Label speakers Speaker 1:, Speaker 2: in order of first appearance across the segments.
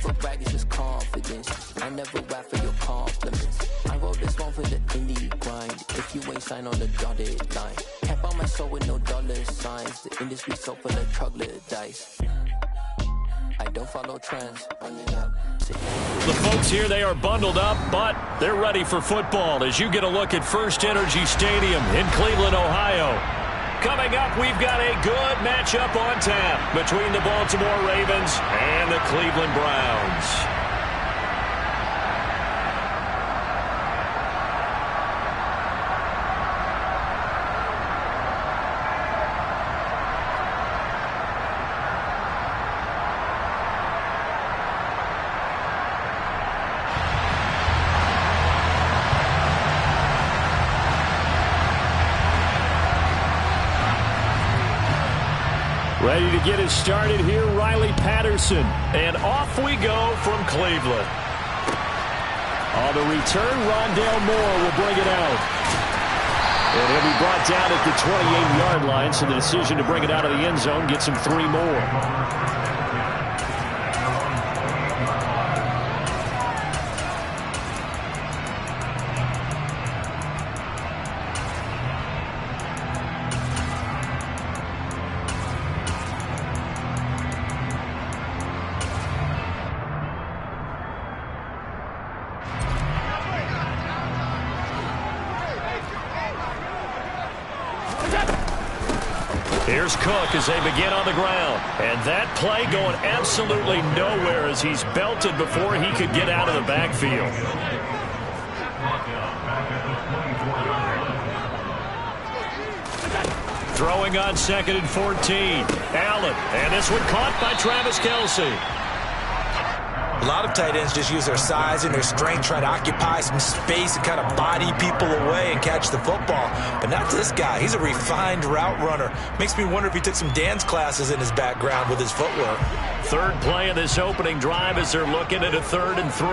Speaker 1: never brag, it's just confidence. I never rap for your compliments. I wrote this one for the indie grind. If you ain't signed on the dotted line, can't buy my soul with no dollar signs. The industry so full of troglodytes. I don't follow trends.
Speaker 2: The folks here, they are bundled up, but they're ready for football as you get a look at First Energy Stadium in Cleveland, Ohio. Coming up, we've got a good matchup on tap between the Baltimore Ravens and the Cleveland Browns. Ready to get us started here, Riley Patterson. And off we go from Cleveland. On the return, Rondale Moore will bring it out. And he'll be brought down at the 28-yard line, so the decision to bring it out of the end zone gets him 3 more. Here's Cook as they begin on the ground. And that play going absolutely nowhere as he's belted before he could get out of the backfield. Throwing on 2nd and 14. Allen. And this one caught by Travis Kelce.
Speaker 3: A lot of tight ends just use their size and their strength, try to occupy some space and kind of body people away and catch the football. But not this guy. He's a refined route runner. Makes me wonder if he took some dance classes in his background with his footwork.
Speaker 2: Third play of this opening drive as they're looking at a 3rd and 3.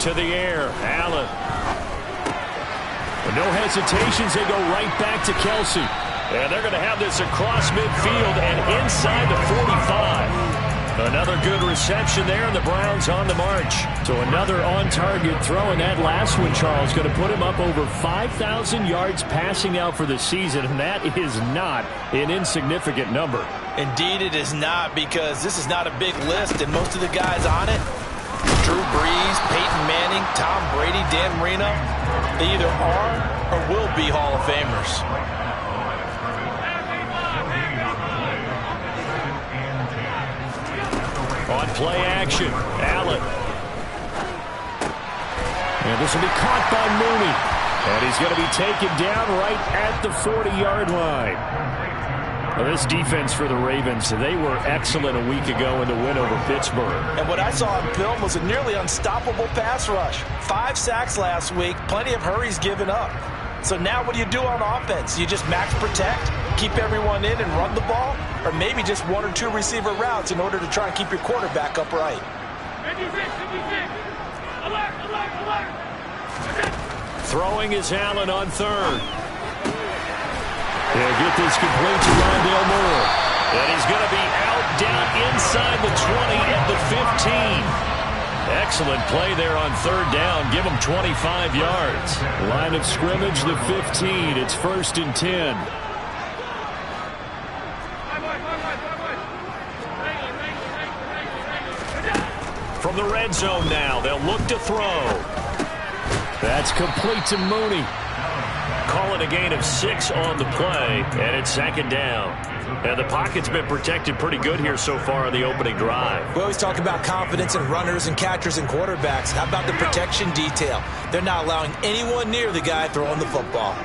Speaker 2: To the air, Allen. With no hesitations, they go right back to Kelce. And they're going to have this across midfield and inside the 45. Another good reception there, and the Browns on the march. So another on-target throw, and that last one, Charles, going to put him up over 5,000 yards passing out for the season, and that is not an insignificant number.
Speaker 3: Indeed it is not, because this is not a big list, and most of the guys on it, Drew Brees, Peyton Manning, Tom Brady, Dan Marino, they either are or will be Hall of Famers.
Speaker 2: On play action, Allen. And this will be caught by Mooney. And he's going to be taken down right at the 40-yard line. Well, this defense for the Ravens, they were excellent a week ago in the win over Pittsburgh.
Speaker 3: And what I saw on film was a nearly unstoppable pass rush. 5 sacks last week, plenty of hurries given up. So now what do you do on offense? You just max protect, keep everyone in and run the ball, or maybe just 1 or 2 receiver routes in order to try and keep your quarterback upright.
Speaker 2: Throwing is Allen on 3rd. He'll get this complete to Rondale Moore. And he's going to be out down inside the 20 at the 15. Excellent play there on 3rd down. Give him 25 yards. Line of scrimmage, the 15. It's 1st and 10. From the red zone now, they'll look to throw. That's complete to Mooney. Call it a gain of 6 on the play, and it's 2nd down. And the pocket's been protected pretty good here so far on the opening drive.
Speaker 3: We always talk about confidence in runners and catchers and quarterbacks. How about the protection detail? They're not allowing anyone near the guy throwing the football.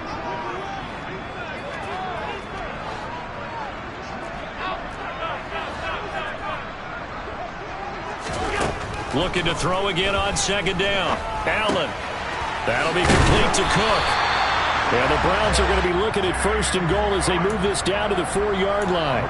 Speaker 2: Looking to throw again on 2nd down. Allen. That'll be complete to Cook. And the Browns are going to be looking at 1st and goal as they move this down to the 4-yard line.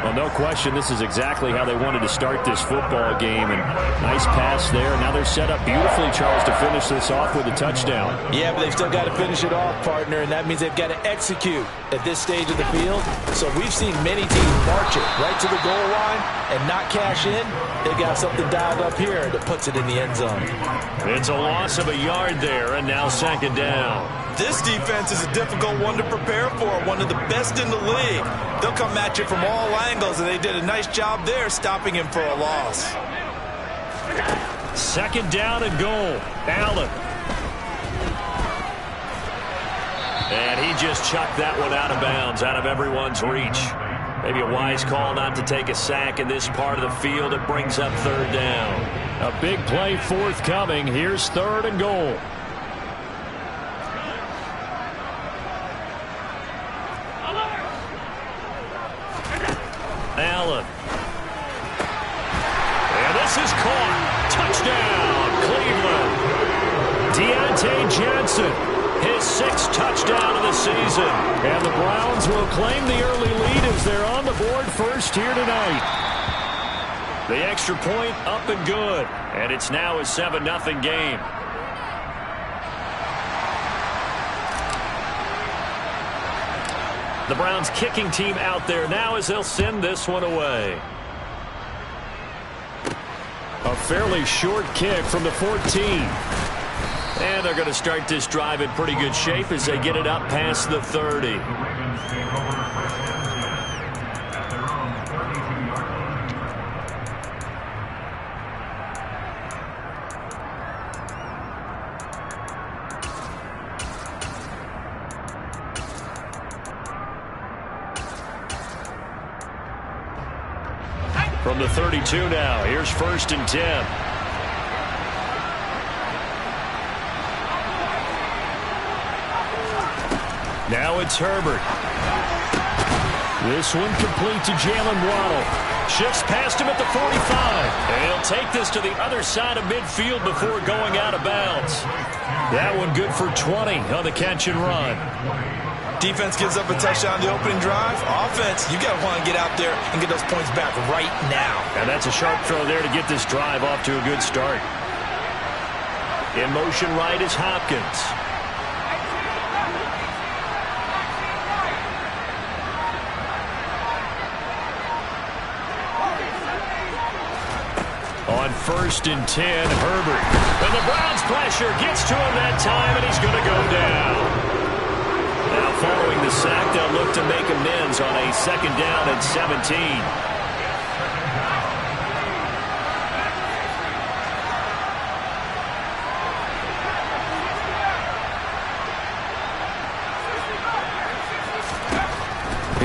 Speaker 2: Well, no question, this is exactly how they wanted to start this football game. And nice pass there. Now they're set up beautifully, Charles, to finish this off with a touchdown.
Speaker 3: Yeah, but they've still got to finish it off, partner, and that means they've got to execute at this stage of the field. So we've seen many teams march it right to the goal line and not cash in. They got something dialed up here that puts it in the end zone.
Speaker 2: It's a loss of a yard there, and now second down.
Speaker 4: This defense is a difficult one to prepare for, one of the best in the league. They'll come at you from all angles, and they did a nice job there stopping him for a loss.
Speaker 2: Second down and goal. Allen. And he just chucked that one out of bounds, out of everyone's reach. Maybe a wise call not to take a sack in this part of the field. It brings up third down. A big play forthcoming. Here's third and goal. Allen. And this is caught. Touchdown, Cleveland. Deontay Johnson, his 6th touchdown of the season. And the Browns will claim the early lead as they're on the board first here tonight. The extra point up and good. And it's now a 7-0 game. The Browns kicking team out there now as they'll send this one away. A fairly short kick from the 14. And they're going to start this drive in pretty good shape as they get it up past the 30. From the 32 now, here's 1st and 10. Now it's Herbert. This one complete to Jalen Waddle. Shifts past him at the 45. And he'll take this to the other side of midfield before going out of bounds. That one good for 20 on the catch and run.
Speaker 4: Defense gives up a touchdown on the opening drive. Offense, you got to want to get out there and get those points back right now.
Speaker 2: And that's a sharp throw there to get this drive off to a good start. In motion right is Hopkins. On 1st and 10, Herbert. And the Browns pressure gets to him that time, and he's going to go down. Now following the sack, they'll look to make amends on a 2nd down and 17.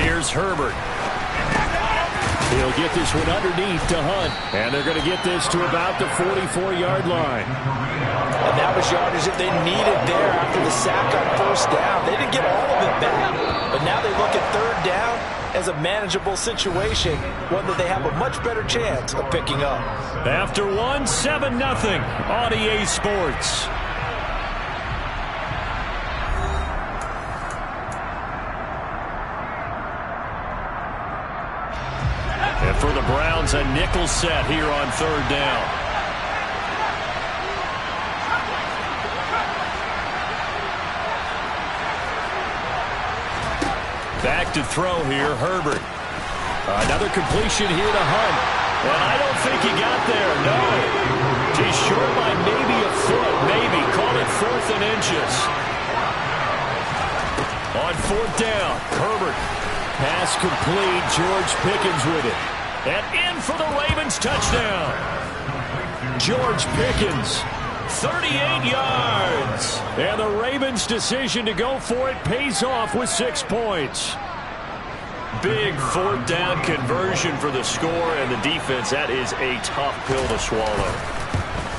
Speaker 2: Here's Herbert. He'll get this one underneath to Hunt. And they're going to get this to about the 44-yard line.
Speaker 3: And that was yardage that they needed there after the sack on 1st down. They didn't get all of it back. But now they look at 3rd down as a manageable situation, one that they have a much better chance of picking up.
Speaker 2: After 7-0 on EA Sports. And for the Browns, a nickel set here on 3rd down. Back to throw here, Herbert. Another completion here to Hunt. And I don't think he got there, no. He's short by maybe a foot, maybe. Call it 4th and inches. On 4th down, Herbert. Pass complete, George Pickens with it. And in for the Ravens touchdown. George Pickens, 38 yards. And the Ravens' decision to go for it pays off with 6 points. Big 4th down conversion for the score, and the defense, that is a tough pill to swallow.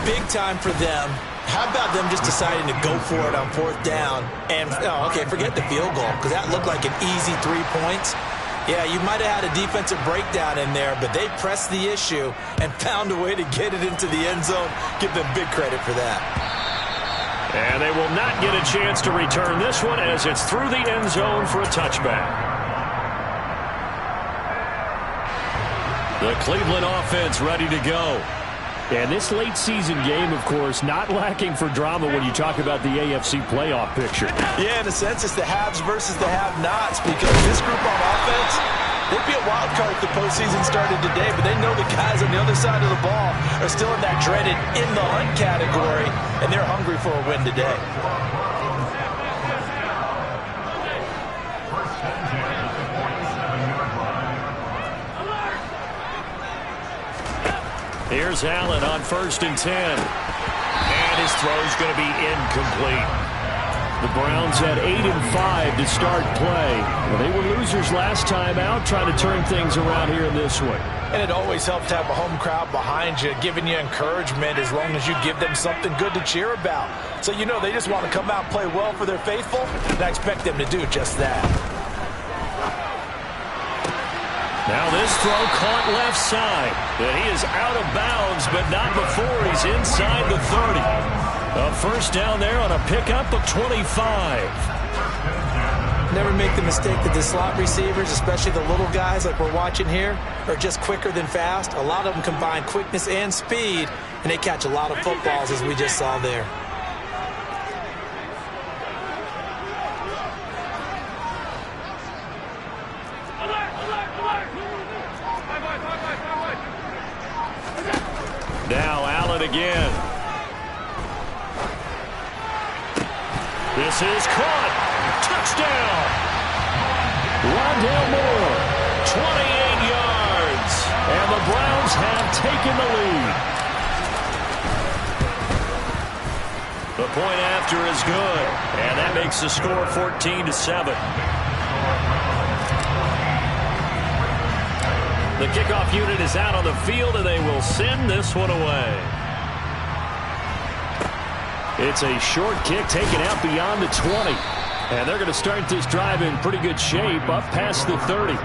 Speaker 3: Big time for them. How about them just deciding to go for it on 4th down? And, okay, forget the field goal, because that looked like an easy 3 points. Yeah, you might have had a defensive breakdown in there, but they pressed the issue and found a way to get it into the end zone. Give them big credit for that.
Speaker 2: And they will not get a chance to return this one as it's through the end zone for a touchback. The Cleveland offense ready to go. And this late season game, of course, not lacking for drama when you talk about the AFC playoff picture.
Speaker 3: Yeah, in a sense, it's the haves versus the have-nots, because this group on offense, they'd be a wild card if the postseason started today, but they know the guys on the other side of the ball are still in that dreaded in-the-hunt category, and they're hungry for a win today.
Speaker 2: Here's Allen on 1st and 10. And his throw's going to be incomplete. The Browns had 8-5 to start play. Well, they were losers last time out, trying to turn things around here in this one.
Speaker 3: And it always helps to have a home crowd behind you, giving you encouragement as long as you give them something good to cheer about. So you know they just want to come out and play well for their faithful, and I expect them to do just that.
Speaker 2: Now this throw caught left side. And he is out of bounds, but not before he's inside the 30. A first down there on a pickup of 25.
Speaker 3: Never make the mistake that the slot receivers, especially the little guys like we're watching here, are just quicker than fast. A lot of them combine quickness and speed, and they catch a lot of footballs, as we just saw there.
Speaker 2: Now Allen again. This is caught. Touchdown. Rondale Moore, 28 yards. And the Browns have taken the lead. The point after is good. And that makes the score 14-7. The kickoff unit is out on the field, and they will send this one away. It's a short kick taken out beyond the 20. And they're going to start this drive in pretty good shape up past the 30.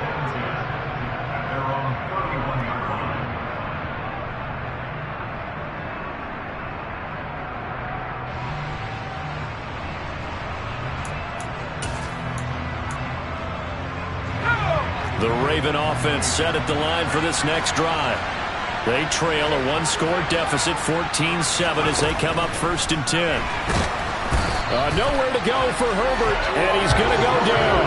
Speaker 2: The Raven offense set at the line for this next drive. They trail a one-score deficit, 14-7, as they come up 1st and 10. Nowhere to go for Herbert, and he's going to go down.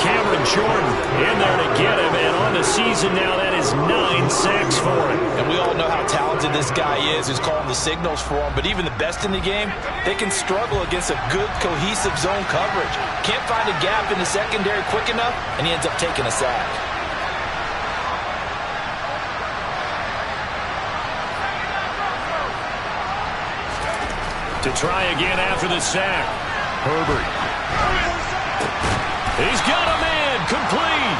Speaker 2: Cameron Jordan in there to get him, and on the season now, that is 9 sacks for him.
Speaker 3: And we all know how talented this guy is, who's calling the signals for him. But even the best in the game, they can struggle against a good, cohesive zone coverage. Can't find a gap in the secondary quick enough, and he ends up taking a sack.
Speaker 2: To try again after the sack. Herbert. He's got a man complete.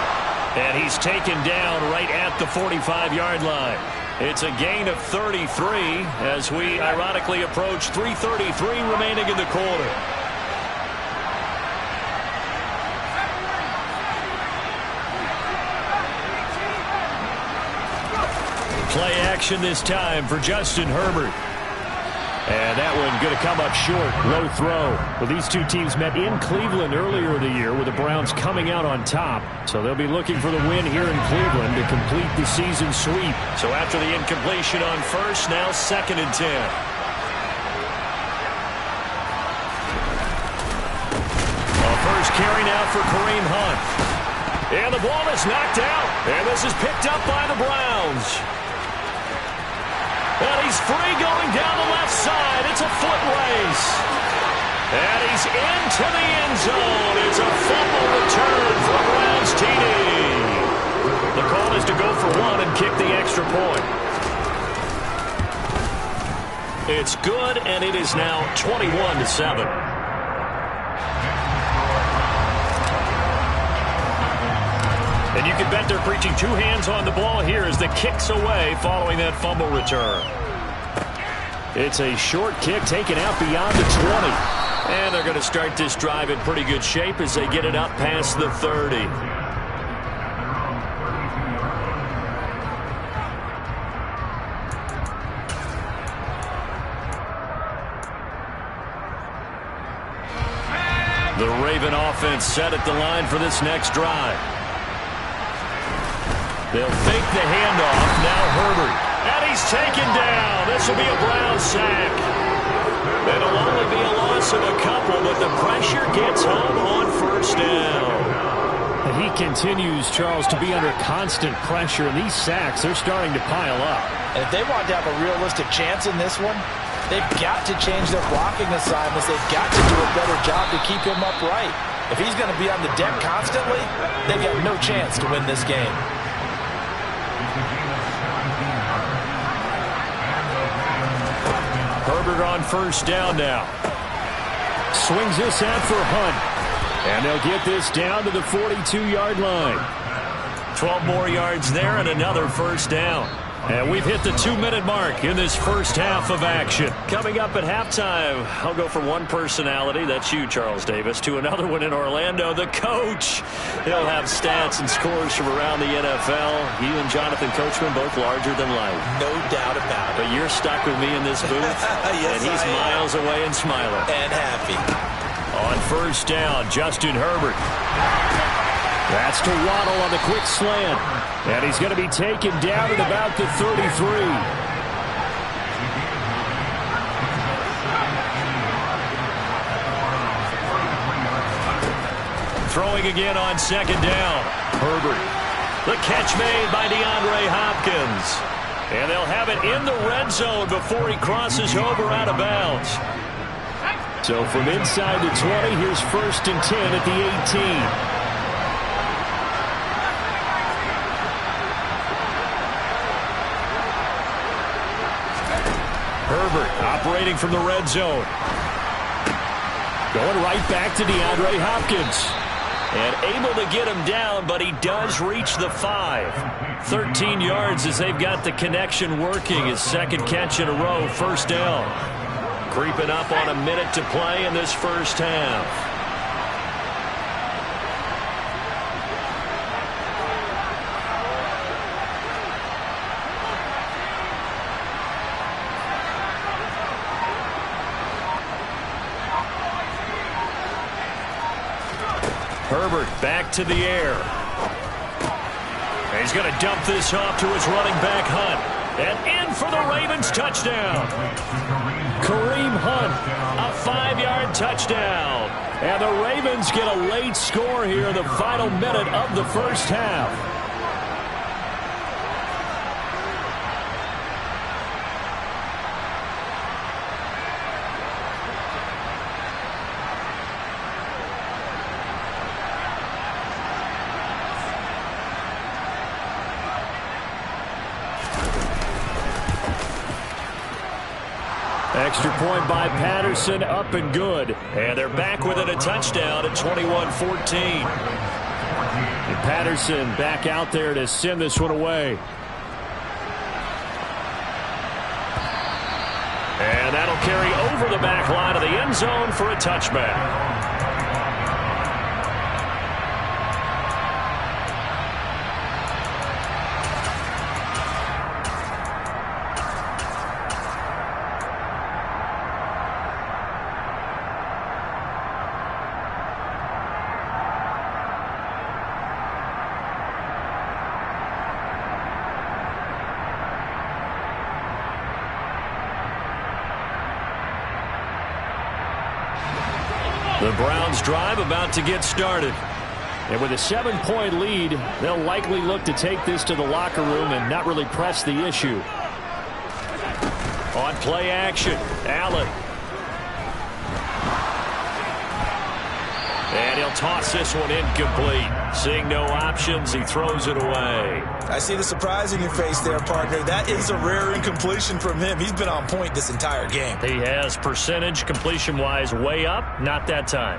Speaker 2: And he's taken down right at the 45-yard line. It's a gain of 33 as we ironically approach 3:33 remaining in the quarter. Play action this time for Justin Herbert. And that one going to come up short. Low throw. Well, these two teams met in Cleveland earlier in the year with the Browns coming out on top. So they'll be looking for the win here in Cleveland to complete the season sweep. So after the incompletion on first, now 2nd and 10. A first carry now for Kareem Hunt. And the ball is knocked out. And this is picked up by the Browns. And he's free going down the left side. It's a foot race. And he's into the end zone. It's a fumble return for Browns TD. The call is to go for one and kick the extra point. It's good, and it is now 21-7. And you can bet they're preaching two hands on the ball here as the kick's away following that fumble return. It's a short kick taken out beyond the 20. And they're going to start this drive in pretty good shape as they get it up past the 30. The Raven offense set at the line for this next drive. They'll fake the handoff. Now Herbert. And he's taken down. This will be a Brown sack. It'll only be a loss of a couple, but the pressure gets home on first down.
Speaker 5: He continues, Charles, to be under constant pressure, and these sacks, they're starting to pile up.
Speaker 3: And if they want to have a realistic chance in this one, they've got to change their blocking assignments. They've got to do a better job to keep him upright. If he's going to be on the deck constantly, they've got no chance to win this game.
Speaker 2: Herbert on first down now.
Speaker 5: Swings this out for Hunt. And they'll get this down to the 42-yard line.
Speaker 2: 12 more yards there and another first down. And we've hit the 2-minute mark in this first half of action. Coming up at halftime, I'll go from one personality, that's you, Charles Davis, to another one in Orlando, the coach. He'll have stats and scores from around the NFL. You and Jonathan Coachman, both larger than life.
Speaker 3: No doubt about it.
Speaker 2: But you're stuck with me in this booth,
Speaker 3: yes,
Speaker 2: and he's miles away and smiling.
Speaker 3: And happy.
Speaker 2: On first down, Justin Herbert.
Speaker 5: That's to Waddle on the quick slant. And he's going to be taken down at about the 33.
Speaker 2: Throwing again on second down. Herbert. The catch made by DeAndre Hopkins. And they'll have it in the red zone before he crosses over out of bounds.
Speaker 5: So from inside the 20, here's 1st and 10 at the 18.
Speaker 2: Herbert operating from the red zone.
Speaker 5: Going right back to DeAndre Hopkins.
Speaker 2: And able to get him down, but he does reach the 5. 13 yards as they've got the connection working. His second catch in a row, first down. Creeping up on a minute to play in this first half. Herbert back to the air. And he's going to dump this off to his running back, Hunt. And in for the Ravens touchdown.
Speaker 5: Kareem Hunt,
Speaker 2: a 5-yard touchdown.
Speaker 5: And the Ravens get a late score here in the final minute of the first half. Extra point by Patterson, up and good.
Speaker 2: And they're back within a touchdown at 21-14.
Speaker 5: And Patterson back out there to send this one away.
Speaker 2: And that'll carry over the back line of the end zone for a touchback. The Browns drive about to get started.
Speaker 5: And with a 7-point lead, they'll likely look to take this to the locker room and not really press the issue.
Speaker 2: On play action, Allen. And he'll toss this one incomplete. Seeing no options, he throws it away.
Speaker 3: I see the surprise in your face there, partner. That is a rare incompletion from him. He's been on point this entire game.
Speaker 2: He has percentage completion-wise way up. Not that time.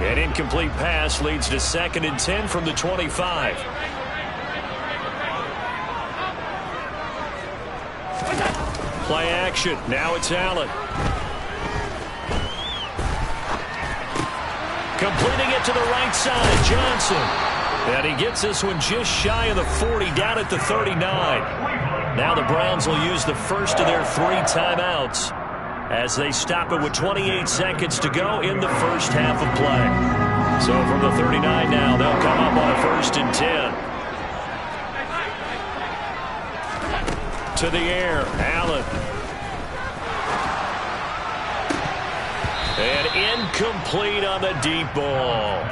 Speaker 2: An incomplete pass leads to 2nd and 10 from the 25. Play action. Now it's Allen. Completing it to the right side, Johnson. And he gets this one just shy of the 40, down at the 39. Now the Browns will use the first of their 3 timeouts as they stop it with 28 seconds to go in the first half of play. So from the 39 now, they'll come up on a 1st and 10. To the air, Allen. And incomplete on the deep ball.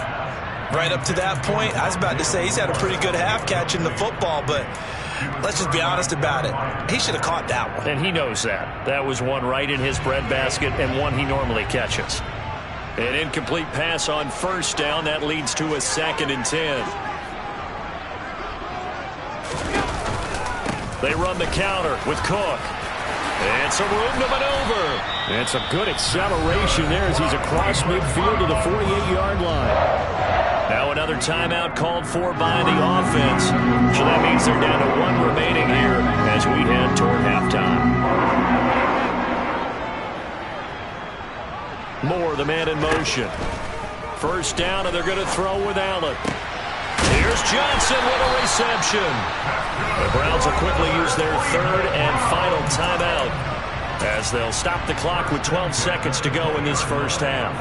Speaker 4: Right up to that point, I was about to say he's had a pretty good half catching the football, but let's just be honest about it. He should have caught that one.
Speaker 2: And he knows that. That was one right in his breadbasket and one he normally catches. An incomplete pass on 1st down. That leads to a 2nd and 10. They run the counter with Cook. And some room to maneuver.
Speaker 5: And some good acceleration there as he's across midfield to the 48-yard line.
Speaker 2: Now another timeout called for by the offense. So that means they're down to 1 remaining here as we head toward halftime. Moore, the man in motion. 1st down, and they're going to throw with Allen. Here's Johnson with a reception. The Browns will quickly use their 3rd and final timeout as they'll stop the clock with 12 seconds to go in this 1st half.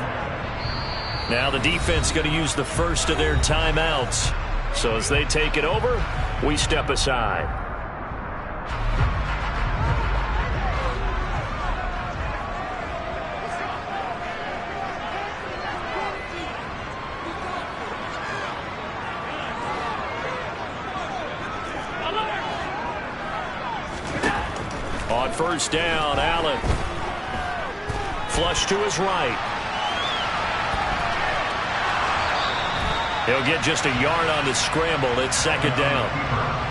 Speaker 2: Now the defense going to use the 1st of their timeouts. So as they take it over, we step aside. On 1st down, Allen. Flush to his right. He'll get just a yard on the scramble. It's 2nd down.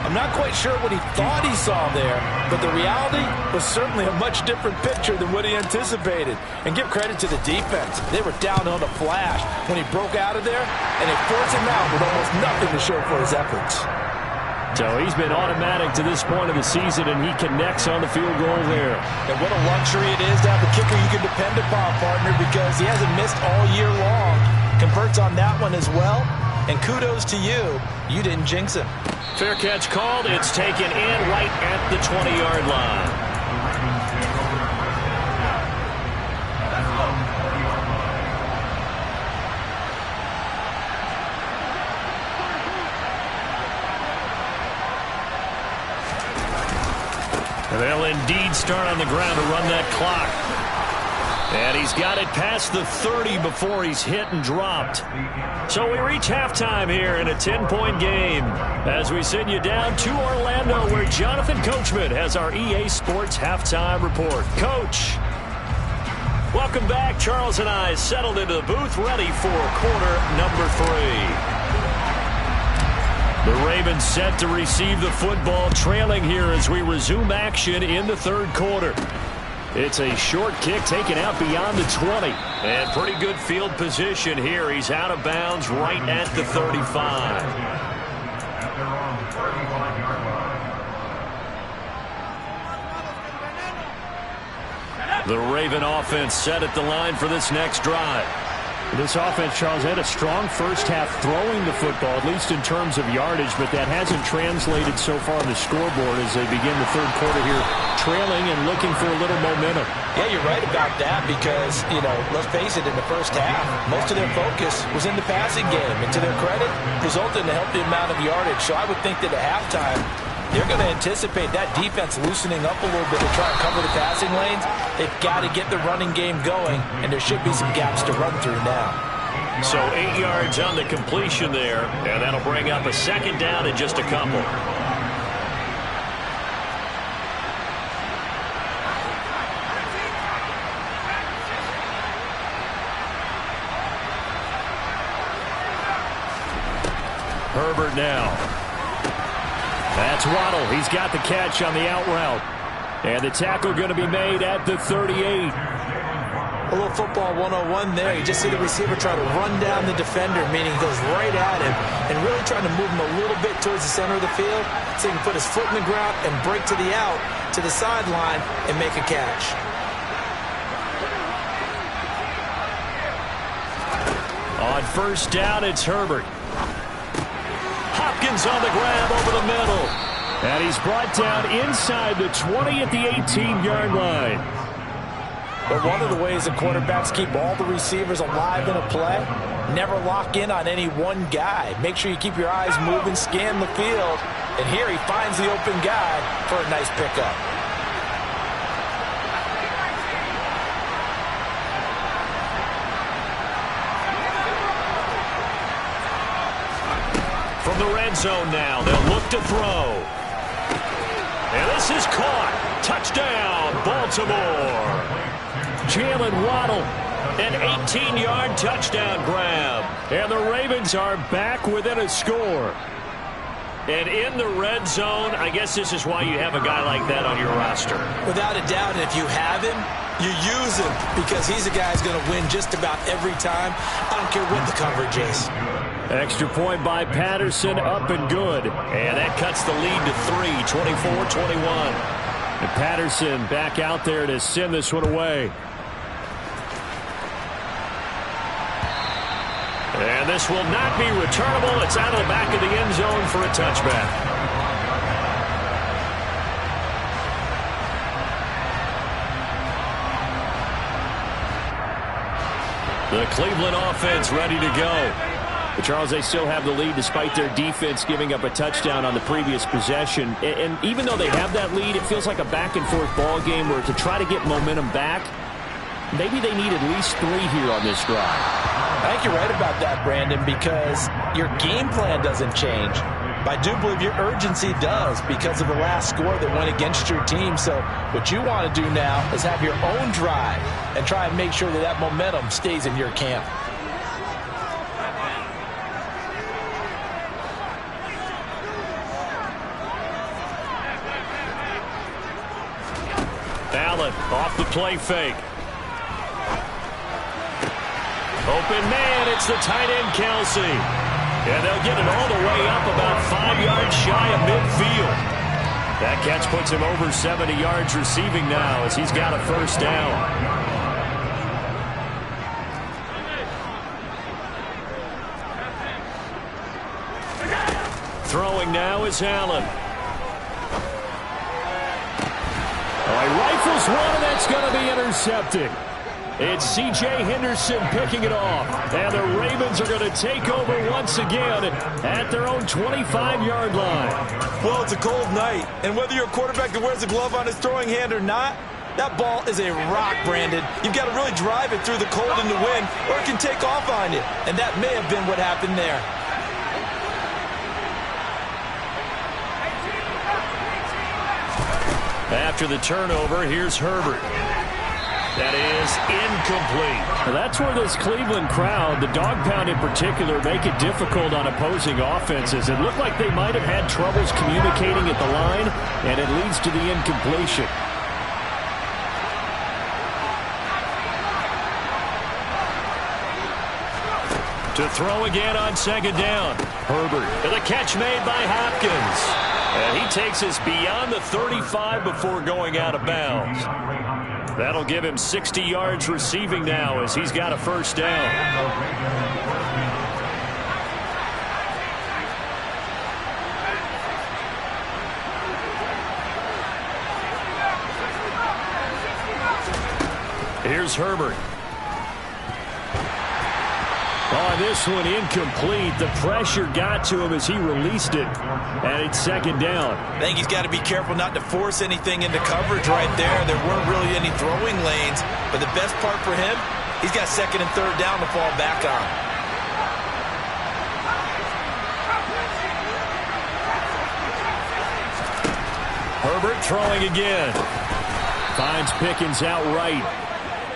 Speaker 3: I'm not quite sure what he thought he saw there, but the reality was certainly a much different picture than what he anticipated. And give credit to the defense. They were down on a flash when he broke out of there, and they forced him out with almost nothing to show for his efforts.
Speaker 5: So he's been automatic to this point of the season, and he connects on the field goal there.
Speaker 3: And what a luxury it is to have a kicker you can depend upon, partner, because he hasn't missed all year long. Converts on that one as well. And kudos to you. You didn't jinx him.
Speaker 2: Fair catch called. It's taken in right at the 20-yard line. And they'll indeed start on the ground to run that clock. And he's got it past the 30 before he's hit and dropped. So we reach halftime here in a 10-point game as we send you down to Orlando where Jonathan Coachman has our EA Sports halftime report. Coach, welcome back. Charles and I settled into the booth ready for quarter number 3. The Ravens set to receive the football, trailing here as we resume action in the 3rd quarter. It's a short kick taken out beyond the 20. And pretty good field position here. He's out of bounds right at the 35. The Raven offense set at the line for this next drive.
Speaker 5: This offense, Charles, had a strong 1st half throwing the football, at least in terms of yardage, but that hasn't translated so far on the scoreboard as they begin the 3rd quarter here, trailing and looking for a little momentum.
Speaker 3: Yeah, you're right about that because, let's face it, in the 1st half, most of their focus was in the passing game. And to their credit, resulted in a healthy amount of yardage. So I would think that at halftime, they're going to anticipate that defense loosening up a little bit to try and cover the passing lanes. They've got to get the running game going, and there should be some gaps to run through now.
Speaker 2: So 8 yards on the completion there, and that'll bring up a 2nd down in just a couple. Herbert now. That's Waddle. He's got the catch on the out route. And the tackle going to be made at the 38.
Speaker 3: A little football 101 there. You just see the receiver try to run down the defender, meaning he goes right at him and really trying to move him a little bit towards the center of the field so he can put his foot in the ground and break to the out, to the sideline, and make a catch.
Speaker 2: On 1st down, it's Herbert. Hopkins on the grab over the middle.
Speaker 5: And he's brought down inside the 20 at the 18-yard line.
Speaker 3: But one of the ways that quarterbacks keep all the receivers alive in a play, never lock in on any one guy. Make sure you keep your eyes moving, scan the field, and here he finds the open guy for a nice pickup.
Speaker 2: From the red zone now, they'll look to throw. And this is caught. Touchdown, Baltimore. Jalen Waddle, an 18-yard touchdown grab. And the Ravens are back within a score. And in the red zone, I guess this is why you have a guy like that on your roster.
Speaker 3: Without a doubt, and if you have him, you use him because he's a guy who's going to win just about every time. I don't care what the coverage is.
Speaker 5: Extra point by Patterson, up and good.
Speaker 2: And that cuts the lead to 3, 24-21.
Speaker 5: And Patterson back out there to send this one away.
Speaker 2: And this will not be returnable. It's out of the back of the end zone for a touchback. The Cleveland offense ready to go.
Speaker 5: But Charles, they still have the lead despite their defense giving up a touchdown on the previous possession. And even though they have that lead, it feels like a back-and-forth ball game where to try to get momentum back, maybe they need at least 3 here on this drive.
Speaker 3: I think you're right about that, Brandon, because your game plan doesn't change. But I do believe your urgency does because of the last score that went against your team. So what you want to do now is have your own drive and try and make sure that that momentum stays in your camp.
Speaker 2: Allen off the play fake. Open man, it's the tight end, Kelsey. And they'll get it all the way up about 5 yards shy of midfield. That catch puts him over 70 yards receiving now as he's got a first down. Throwing now is Allen.
Speaker 5: Oh, he rifles one, and that's going to be intercepted. It's C.J. Henderson picking it off. And the Ravens are going to take over once again at their own 25-yard line.
Speaker 4: Well, it's a cold night, and whether you're a quarterback that wears a glove on his throwing hand or not, that ball is a rock, Brandon. You've got to really drive it through the cold and the wind, or it can take off on you. And that may have been what happened there.
Speaker 2: After the turnover, here's Herbert. That is incomplete.
Speaker 5: Well, that's where this Cleveland crowd, the dog pound in particular, make it difficult on opposing offenses. It looked like they might have had troubles communicating at the line, and it leads to the incompletion.
Speaker 2: To throw again on second down. Herbert. And the catch made by Hopkins. And he takes us beyond the 35 before going out of bounds. That'll give him 60 yards receiving now as he's got a first down. Here's Herbert.
Speaker 5: On this one, incomplete. The pressure got to him as he released it. And it's second down.
Speaker 3: I think he's got to be careful not to force anything into coverage right there. There weren't really any throwing lanes. But the best part for him, he's got second and third down to fall back on.
Speaker 2: Herbert throwing again.
Speaker 5: Finds Pickens outright.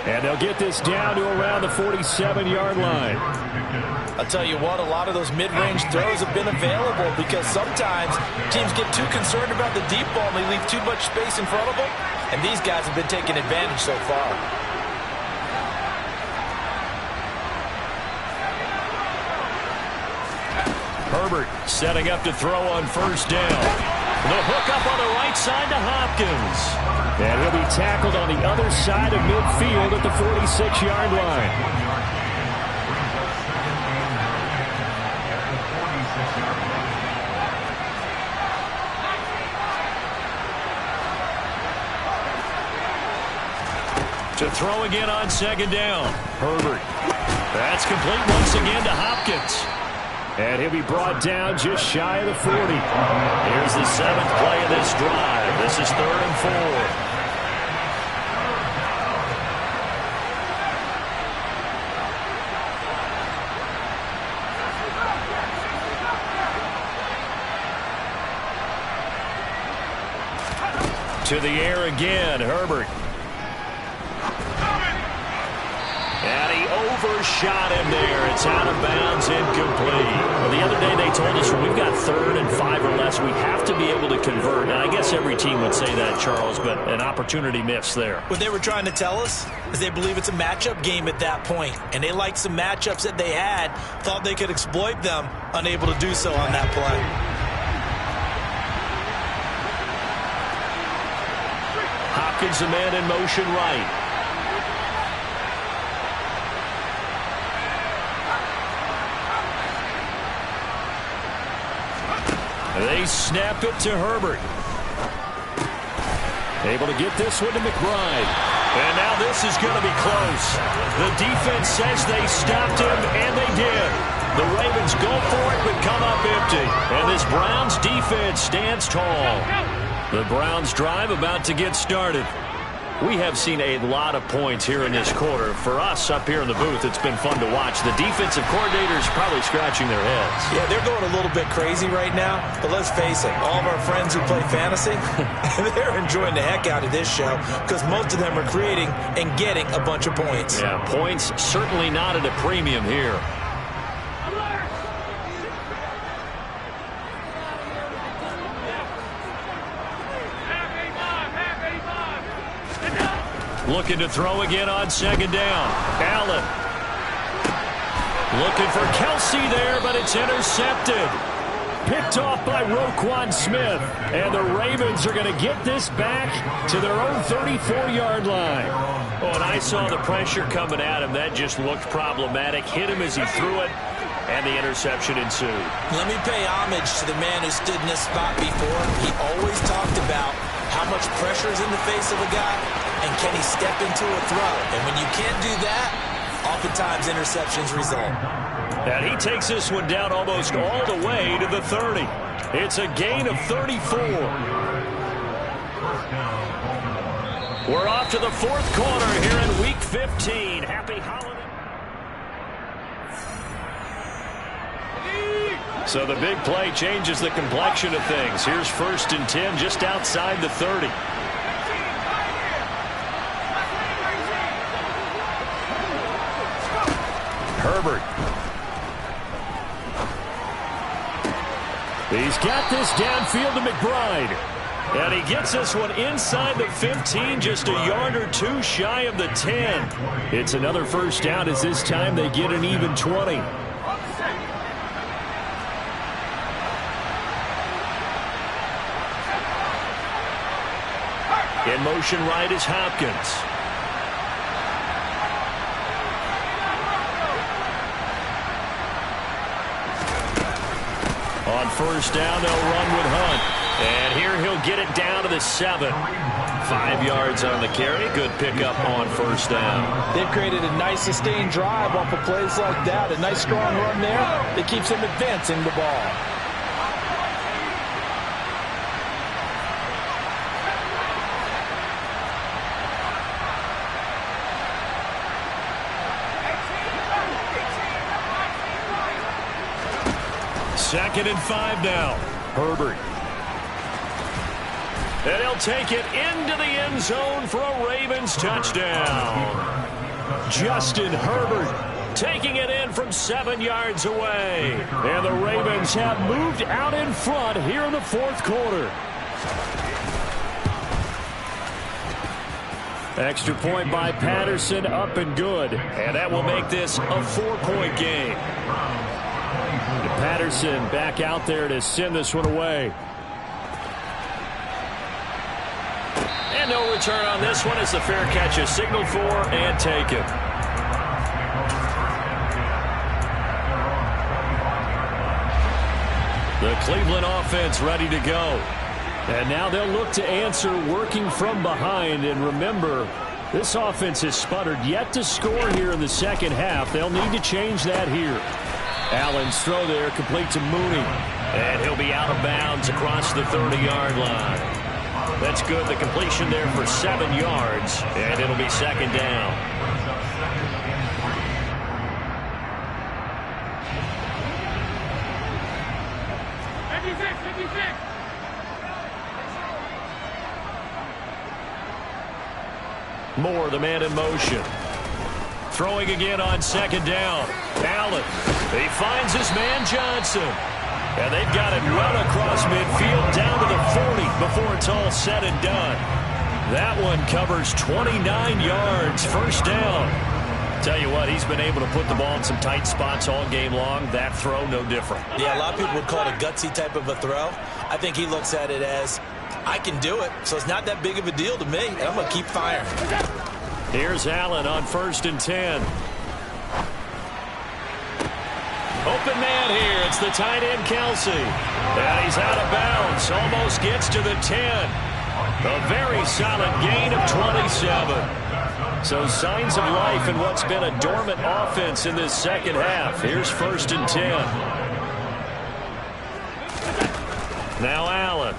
Speaker 5: And they'll get this down to around the 47-yard line.
Speaker 3: I'll tell you what, a lot of those mid-range throws have been available because sometimes teams get too concerned about the deep ball and they leave too much space in front of them. And these guys have been taking advantage so far.
Speaker 2: Herbert setting up to throw on first down. The hook up on the right side to Hopkins.
Speaker 5: And he'll be tackled on the other side of midfield at the 46-yard line.
Speaker 2: To throw again on second down. Herbert. That's complete once again to Hopkins.
Speaker 5: And he'll be brought down just shy of the 40.
Speaker 2: Here's the 7th play of this drive. This is 3rd and 4. To the air again, Herbert. And he overshot him there. It's out of bounds, incomplete. Well, the other day they told us when we've got 3rd and 5 or less, we have to be able to convert. And I guess every team would say that, Charles, but an opportunity missed there.
Speaker 3: What they were trying to tell us is they believe it's a matchup game at that point. And they liked some matchups that they had, thought they could exploit them, unable to do so on that play.
Speaker 2: Hopkins, the man in motion right. They snap it to Herbert.
Speaker 5: Able to get this one to McBride.
Speaker 2: And now this is going to be close. The defense says they stopped him, and they did. The Ravens go for it, but come up empty. And this Browns defense stands tall. The Browns drive about to get started. We have seen a lot of points here in this quarter. For us up here in the booth, it's been fun to watch. The defensive coordinators probably scratching their heads.
Speaker 3: Yeah, they're going a little bit crazy right now. But let's face it, all of our friends who play fantasy, they're enjoying the heck out of this show because most of them are creating and getting a bunch of points.
Speaker 2: Yeah, points certainly not at a premium here. Looking to throw again on second down. Allen. Looking for Kelsey there, but it's intercepted.
Speaker 5: Picked off by Roquan Smith. And the Ravens are going to get this back to their own 34-yard line.
Speaker 2: Oh, and I saw the pressure coming at him. That just looked problematic. Hit him as he threw it, and the interception ensued.
Speaker 3: Let me pay homage to the man who stood in this spot before. He always talked about how much pressure is in the face of a guy, and can he step into a throw? And when you can't do that, oftentimes interceptions result.
Speaker 2: And he takes this one down almost all the way to the 30. It's a gain of 34. We're off to the 4th quarter here in Week 15. Happy holiday. So the big play changes the complexion of things. Here's 1st and 10 just outside the 30. Herbert.
Speaker 5: He's got this downfield to McBride.
Speaker 2: And he gets this one inside the 15, just a yard or two shy of the 10.
Speaker 5: It's another first down as this time they get an even 20.
Speaker 2: In motion right is Hopkins. On first down, they'll run with Hunt. And here he'll get it down to the 7. 5 yards on the carry. Good pickup on first down.
Speaker 3: They've created a nice sustained drive off of plays like that. A nice strong run there that keeps them advancing the ball.
Speaker 2: Second and 5 now. Herbert. And he'll take it into the end zone for a Ravens touchdown. Justin Herbert taking it in from 7 yards away.
Speaker 5: And the Ravens have moved out in front here in the 4th quarter. Extra point by Patterson, up and good.
Speaker 2: And that will make this a 4-point game.
Speaker 5: Patterson back out there to send this one away.
Speaker 2: And no return on this one as the fair catch is signaled for and taken. The Cleveland offense ready to go.
Speaker 5: And now they'll look to answer working from behind. And remember, This offense has sputtered yet to score here in the second half. They'll need to change that here. Allen's throw there complete to Mooney. And he'll be out of bounds across the 30-yard line. That's good. The completion there for 7 yards. And it'll be second down. Moore, the man in motion. Throwing again on second down. Allen. He finds his man Johnson. And they've got it well across midfield down to the 40 before it's all said and done. That one covers 29 yards. First down. Tell you what, he's been able to put the ball in some tight spots all game long. That throw, no different.
Speaker 3: Yeah, a lot of people would call it a gutsy type of a throw. I think he looks at it as, I can do it, so it's not that big of a deal to me, and I'm going to keep firing.
Speaker 5: Here's Allen on 1st and 10. Open man here. It's the tight end, Kelsey. And he's out of bounds. Almost gets to the 10. A very solid gain of 27. So signs of life in what's been a dormant offense in this second half. Here's 1st and 10. Now Allen.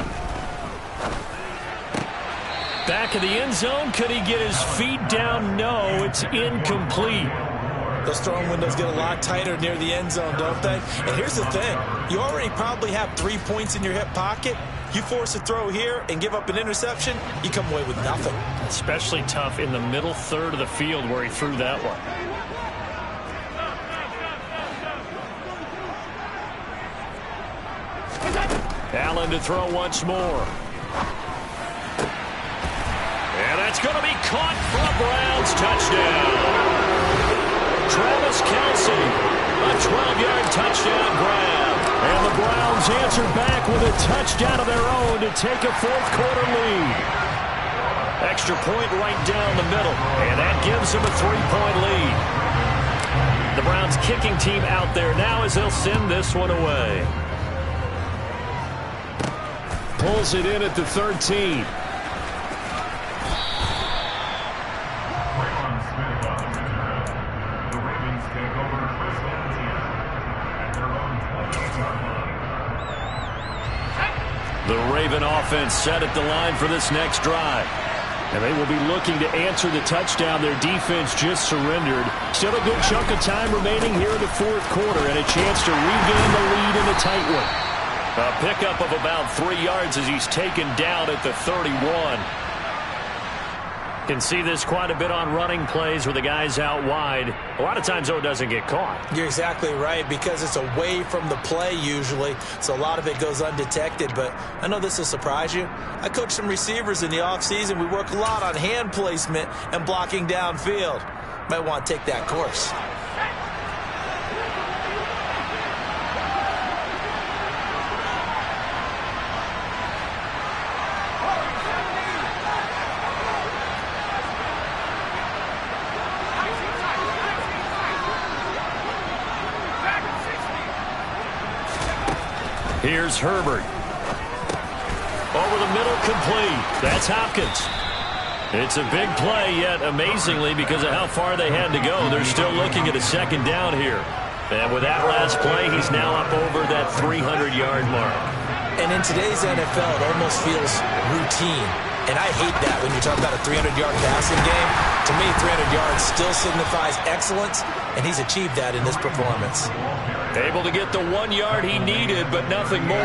Speaker 5: Back of the end zone. Could he get his feet down? No, it's incomplete.
Speaker 3: Those throwing windows get a lot tighter near the end zone, don't they? And here's the thing. You already probably have 3 points in your hip pocket. You force a throw here and give up an interception, you come away with nothing.
Speaker 5: Especially tough in the middle third of the field where he threw that one. Allen to throw once more. And that's going to be caught for a Browns touchdown. Travis Kelce, a 12-yard touchdown grab. And the Browns answer back with a touchdown of their own to take a fourth-quarter lead. Extra point right down the middle, and that gives them a 3-point lead. The Browns kicking team out there now as they'll send this one away. Pulls it in at the 13. The Raven offense set at the line for this next drive. And they will be looking to answer the touchdown their defense just surrendered. Still a good chunk of time remaining here in the fourth quarter and a chance to regain the lead in a tight one. A pickup of about 3 yards as he's taken down at the 31. Can see this quite a bit on running plays where the guy's out wide. A lot of times, though, it doesn't get caught.
Speaker 3: You're exactly right, because it's away from the play usually, so a lot of it goes undetected. But I know this will surprise you. I coach some receivers in the offseason. We work a lot on hand placement and blocking downfield. Might want to take that course.
Speaker 5: Here's Herbert. Over the middle, complete. That's Hopkins. It's a big play, yet amazingly, because of how far they had to go, they're still looking at a second down here. And with that last play, he's now up over that 300-yard mark.
Speaker 3: And in today's NFL, it almost feels routine. And I hate that when you talk about a 300-yard passing game. To me, 300 yards still signifies excellence, and he's achieved that in this performance.
Speaker 5: Able to get the 1 yard he needed, but nothing more.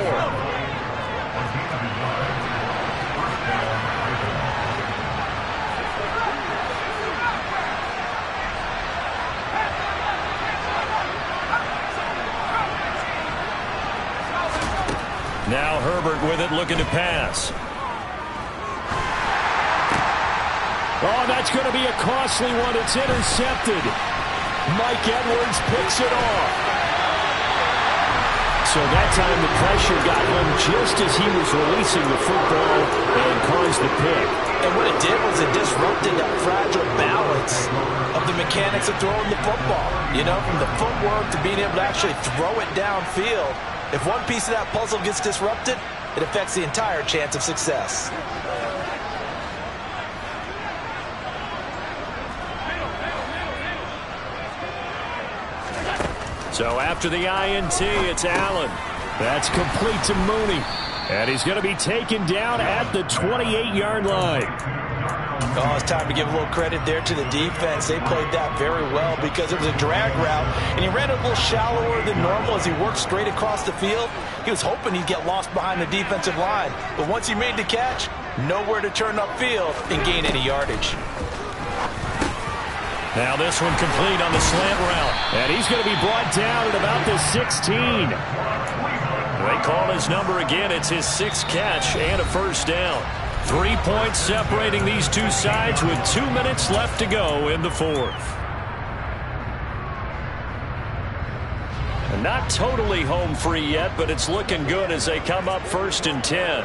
Speaker 5: Now Herbert with it, looking to pass. Oh, that's going to be a costly one. It's intercepted. Mike Edwards picks it off. So that time the pressure got him just as he was releasing the football and caused the pick.
Speaker 3: And what it did was it disrupted that fragile balance of the mechanics of throwing the football. You know, from the footwork to being able to actually throw it downfield. If one piece of that puzzle gets disrupted, it affects the entire chance of success.
Speaker 2: So after the INT, it's Allen. That's complete to Mooney. And he's going to be taken down at the 28-yard line.
Speaker 3: Oh, it's time to give a little credit there to the defense. They played that very well because it was a drag route, and he ran a little shallower than normal as he worked straight across the field. He was hoping he'd get lost behind the defensive line, but once he made the catch, nowhere to turn upfield and gain any yardage.
Speaker 2: Now this one complete on the slant route, and he's going to be brought down at about the 16. They call his number again. It's his 6th catch and a first down. 3 points separating these two sides with 2 minutes left to go in the 4th. And not totally home free yet, but it's looking good as they come up 1st and 10.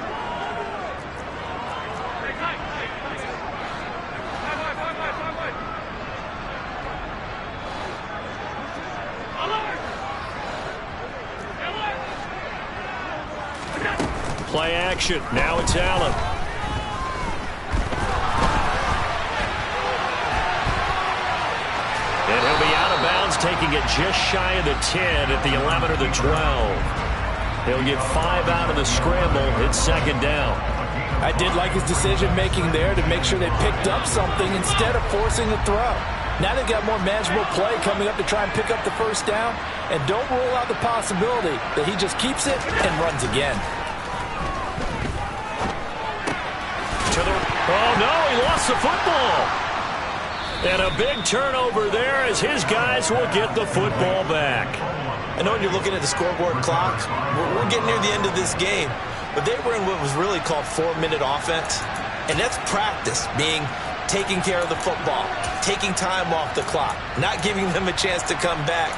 Speaker 2: Play action. Now it's Allen. And he'll be out of bounds, taking it just shy of the 10 at the 11 or the 12. He'll get 5 out of the scramble. It's 2nd down.
Speaker 3: I did like his decision-making there to make sure they picked up something instead of forcing the throw. Now they've got more manageable play coming up to try and pick up the first down. And don't rule out the possibility that he just keeps it and runs again.
Speaker 2: Oh, no, he lost the football. And a big turnover there as his guys will get the football back.
Speaker 3: I know when you're looking at the scoreboard clock, we're getting near the end of this game, but they were in what was really called 4-minute offense, and that's practice, being taking care of the football, taking time off the clock, not giving them a chance to come back.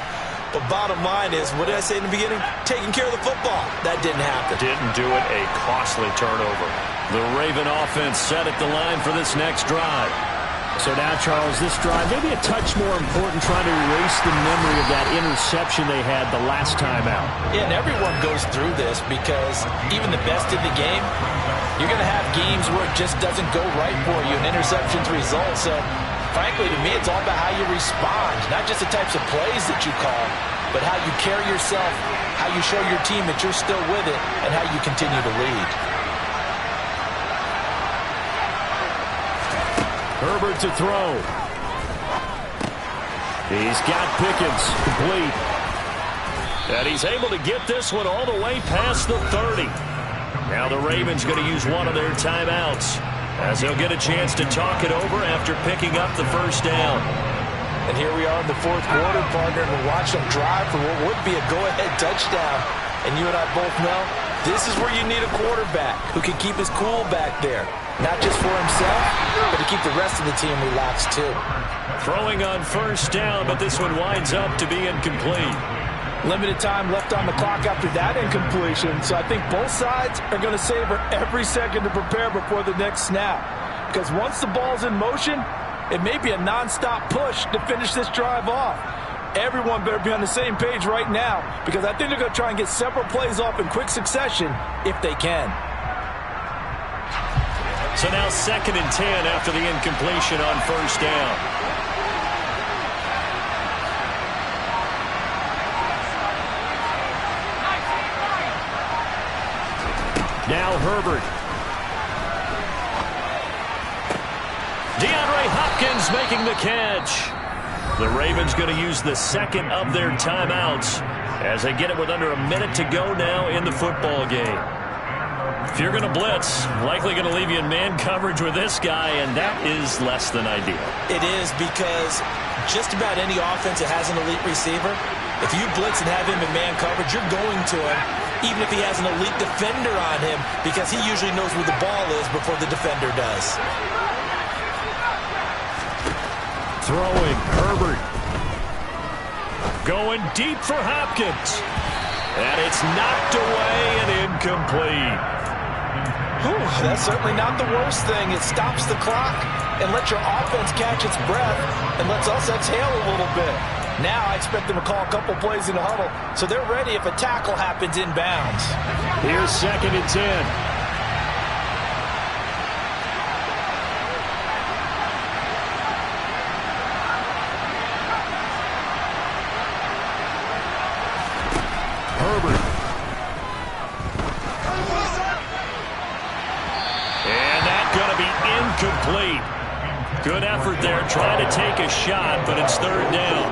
Speaker 3: But bottom line is, what did I say in the beginning? Taking care of the football. That didn't happen.
Speaker 2: Didn't do it. A costly turnover. The Raven offense set at the line for this next drive.
Speaker 5: So now, Charles, this drive maybe a touch more important, trying to erase the memory of that interception they had the last time out.
Speaker 3: Yeah, and everyone goes through this because even the best in the game, you're going to have games where it just doesn't go right for you, and interceptions result. So, frankly, to me, it's all about how you respond, not just the types of plays that you call, but how you carry yourself, how you show your team that you're still with it, and how you continue to lead.
Speaker 5: Herbert to throw. He's got Pickens complete.
Speaker 2: And he's able to get this one all the way past the 30. Now the Ravens going to use one of their timeouts as they'll get a chance to talk it over after picking up the first down.
Speaker 3: And here we are in the 4th quarter, partner, and we'll watch them drive for what would be a go-ahead touchdown. And you and I both know this is where you need a quarterback who can keep his cool back there. Not just for himself, but to keep the rest of the team relaxed too.
Speaker 2: Throwing on first down, but this one winds up to be incomplete.
Speaker 3: Limited time left on the clock after that incompletion, so I think both sides are going to savor every second to prepare before the next snap. Because once the ball's in motion, it may be a non-stop push to finish this drive off. Everyone better be on the same page right now, because I think they're going to try and get several plays off in quick succession if they can.
Speaker 2: So now 2nd and 10 after the incompletion on first down.
Speaker 5: Now Herbert.
Speaker 2: DeAndre Hopkins making the catch. The Ravens going to use the 2nd of their timeouts as they get it with under a minute to go now in the football game. If you're going to blitz, likely going to leave you in man coverage with this guy, and that is less than ideal.
Speaker 3: It is, because just about any offense that has an elite receiver, if you blitz and have him in man coverage, you're going to him, even if he has an elite defender on him, because he usually knows where the ball is before the defender does.
Speaker 5: Throwing, Herbert.
Speaker 2: Going deep for Hopkins. And it's knocked away and incomplete.
Speaker 3: Whew, that's certainly not the worst thing. It stops the clock and lets your offense catch its breath and lets us exhale a little bit. Now I expect them to call a couple plays in the huddle, so they're ready if a tackle happens inbounds.
Speaker 5: Here's 2nd and 10.
Speaker 2: Good effort there, trying to take a shot, but it's third down.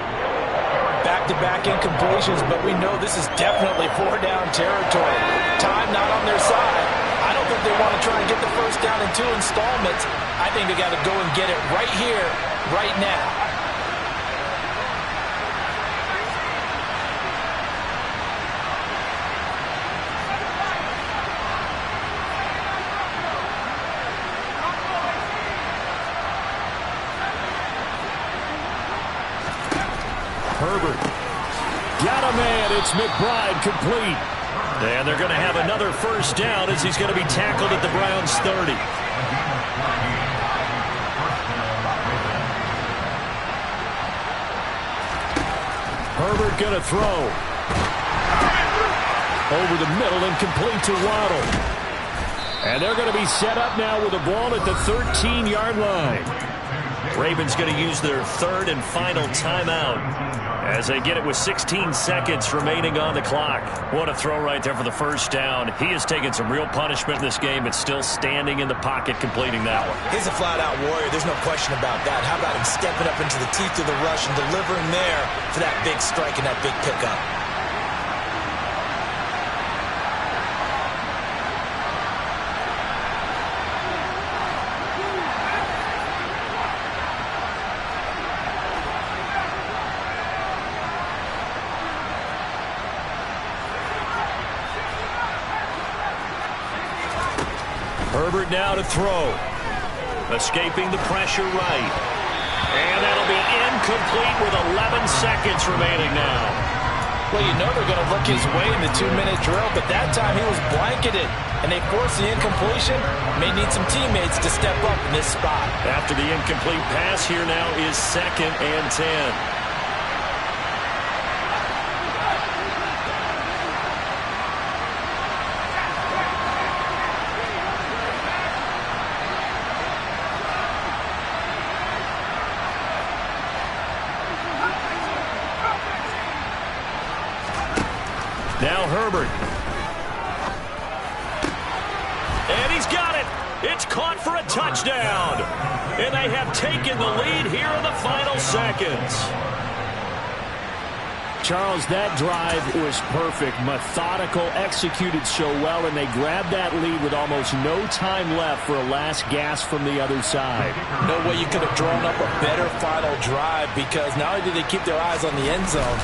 Speaker 3: Back-to-back incompletions, but we know this is definitely four-down territory. Time not on their side. I don't think they want to try and get the first down in 2 installments. I think they got to go and get it right here, right now.
Speaker 2: Herbert. Got a man. It's McBride complete. And they're going to have another first down as he's going to be tackled at the Browns 30. Herbert going to throw. Over the middle and complete to Waddle. And they're going to be set up now with the ball at the 13-yard line. Ravens going to use their third and final timeout as they get it with 16 seconds remaining on the clock. What a throw right there for the first down. He has taken some real punishment in this game, but still standing in the pocket completing that one.
Speaker 3: He's a flat-out warrior. There's no question about that. How about him stepping up into the teeth of the rush and delivering there for that big strike and that big pickup?
Speaker 2: Herbert now to throw. Escaping the pressure right. And that'll be incomplete with 11 seconds remaining now.
Speaker 3: Well, you know they're going to look his way in the 2-minute drill, but that time he was blanketed, and they forced the incompletion. May need some teammates to step up in this spot.
Speaker 2: After the incomplete pass, here now is 2nd and 10. Now Herbert. And he's got it. It's caught for a touchdown. And they have taken the lead here in the final seconds.
Speaker 5: Charles, that drive was perfect. Methodical, executed so well, and they grabbed that lead with almost no time left for a last gasp from the other side.
Speaker 3: No way you could have drawn up a better final drive, because not only did they keep their eyes on the end zone,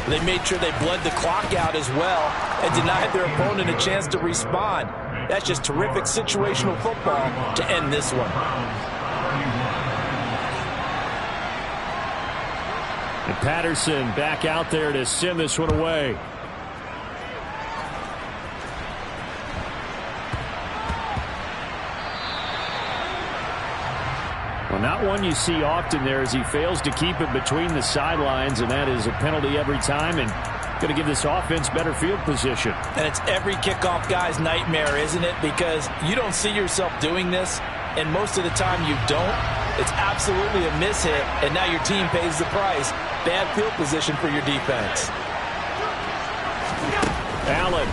Speaker 3: they made sure they bled the clock out as well and denied their opponent a chance to respond. That's just terrific situational football to end this one.
Speaker 5: And Patterson back out there to send this one away. Well, not one you see often there, as he fails to keep it between the sidelines, and that is a penalty every time, and going to give this offense better field position.
Speaker 3: And it's every kickoff guy's nightmare, isn't it? Because you don't see yourself doing this, and most of the time you don't. It's absolutely a mishit, and now your team pays the price. Bad field position for your defense.
Speaker 5: Allen.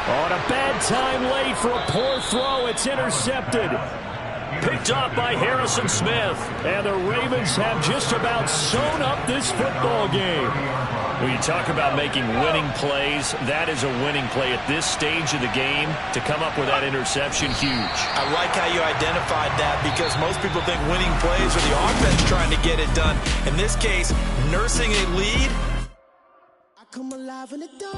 Speaker 5: On a bad time late for a poor throw. It's intercepted.
Speaker 2: Picked off by Harrison Smith.
Speaker 5: And the Ravens have just about sewn up this football game.
Speaker 2: When you talk about making winning plays, that is a winning play at this stage of the game. To come up with that interception, huge.
Speaker 3: I like how you identified that, because most people think winning plays are the offense trying to get it done. In this case, nursing a lead. I come alive in the dark.